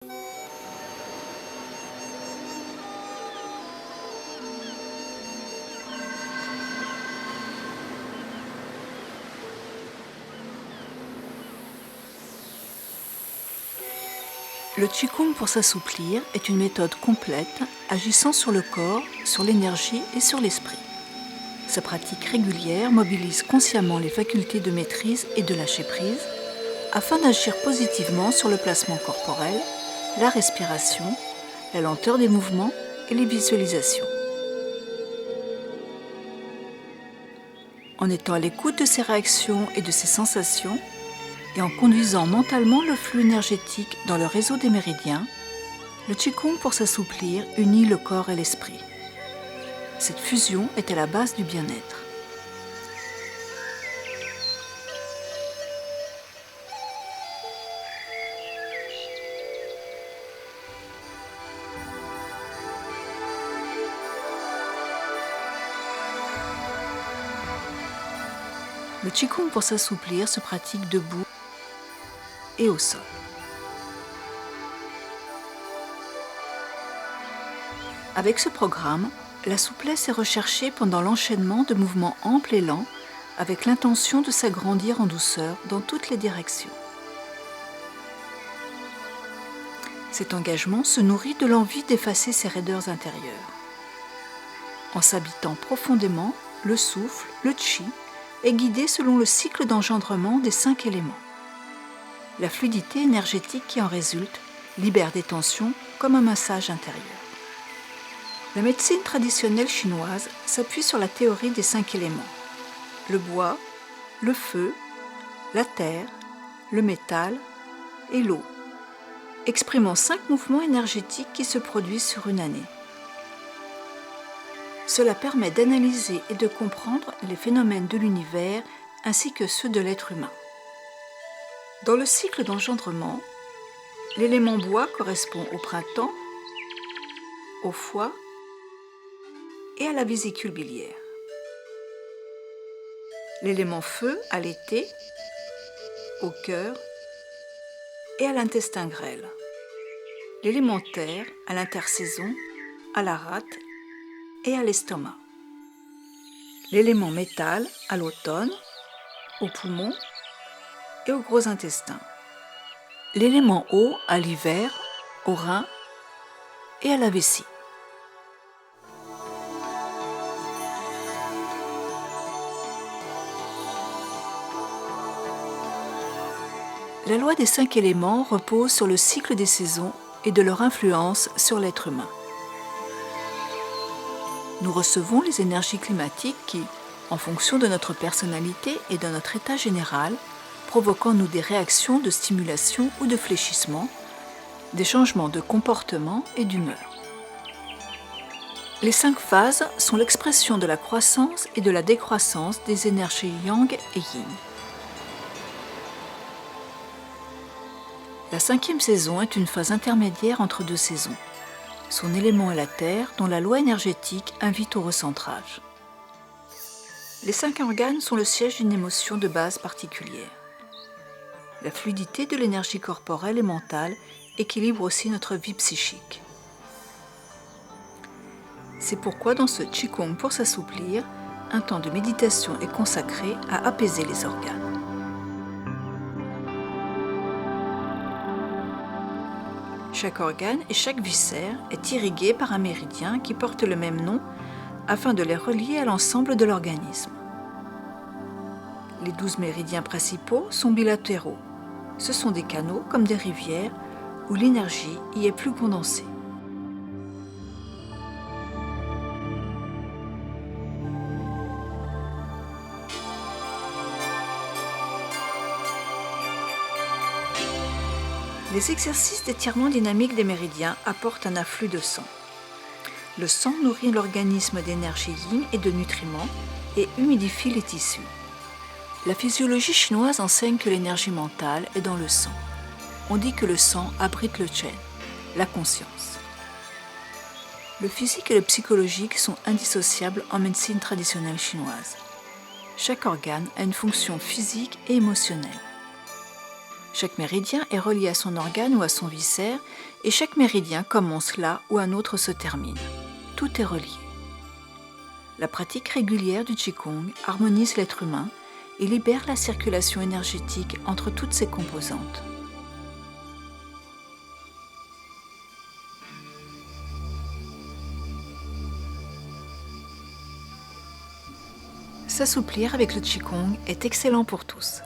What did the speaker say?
Le Qigong pour s'assouplir est une méthode complète agissant sur le corps, sur l'énergie et sur l'esprit. Sa pratique régulière mobilise consciemment les facultés de maîtrise et de lâcher prise afin d'agir positivement sur le placement corporel, la respiration, la lenteur des mouvements et les visualisations. En étant à l'écoute de ses réactions et de ses sensations, et en conduisant mentalement le flux énergétique dans le réseau des méridiens, le Qigong pour s'assouplir unit le corps et l'esprit. Cette fusion est à la base du bien-être. Le Qigong pour s'assouplir se pratique debout et au sol. Avec ce programme, la souplesse est recherchée pendant l'enchaînement de mouvements amples et lents avec l'intention de s'agrandir en douceur dans toutes les directions. Cet engagement se nourrit de l'envie d'effacer ses raideurs intérieures. En s'habitant profondément, le souffle, le Qi, est guidé selon le cycle d'engendrement des 5 éléments. La fluidité énergétique qui en résulte libère des tensions comme un massage intérieur. La médecine traditionnelle chinoise s'appuie sur la théorie des 5 éléments. Le bois, le feu, la terre, le métal et l'eau, exprimant 5 mouvements énergétiques qui se produisent sur une année. Cela permet d'analyser et de comprendre les phénomènes de l'univers ainsi que ceux de l'être humain. Dans le cycle d'engendrement, l'élément bois correspond au printemps, au foie et à la vésicule biliaire. L'élément feu à l'été, au cœur et à l'intestin grêle. L'élément terre à l'intersaison, à la rate et à l'estomac. L'élément métal à l'automne, aux poumons et au gros intestin. L'élément eau à l'hiver, aux reins et à la vessie. La loi des 5 éléments repose sur le cycle des saisons et de leur influence sur l'être humain. Nous recevons les énergies climatiques qui, en fonction de notre personnalité et de notre état général, provoquent en nous des réactions de stimulation ou de fléchissement, des changements de comportement et d'humeur. Les 5 phases sont l'expression de la croissance et de la décroissance des énergies yang et yin. La 5e saison est une phase intermédiaire entre 2 saisons. Son élément est la terre, dont la loi énergétique invite au recentrage. Les 5 organes sont le siège d'une émotion de base particulière. La fluidité de l'énergie corporelle et mentale équilibre aussi notre vie psychique. C'est pourquoi dans ce Qigong pour s'assouplir, un temps de méditation est consacré à apaiser les organes. Chaque organe et chaque viscère est irrigué par un méridien qui porte le même nom afin de les relier à l'ensemble de l'organisme. Les 12 méridiens principaux sont bilatéraux. Ce sont des canaux comme des rivières où l'énergie y est plus condensée. Les exercices d'étirement dynamique des méridiens apportent un afflux de sang. Le sang nourrit l'organisme d'énergie yin et de nutriments et humidifie les tissus. La physiologie chinoise enseigne que l'énergie mentale est dans le sang. On dit que le sang abrite le Chen, la conscience. Le physique et le psychologique sont indissociables en médecine traditionnelle chinoise. Chaque organe a une fonction physique et émotionnelle. Chaque méridien est relié à son organe ou à son viscère et chaque méridien commence là où un autre se termine. Tout est relié. La pratique régulière du Qigong harmonise l'être humain et libère la circulation énergétique entre toutes ses composantes. S'assouplir avec le Qigong est excellent pour tous.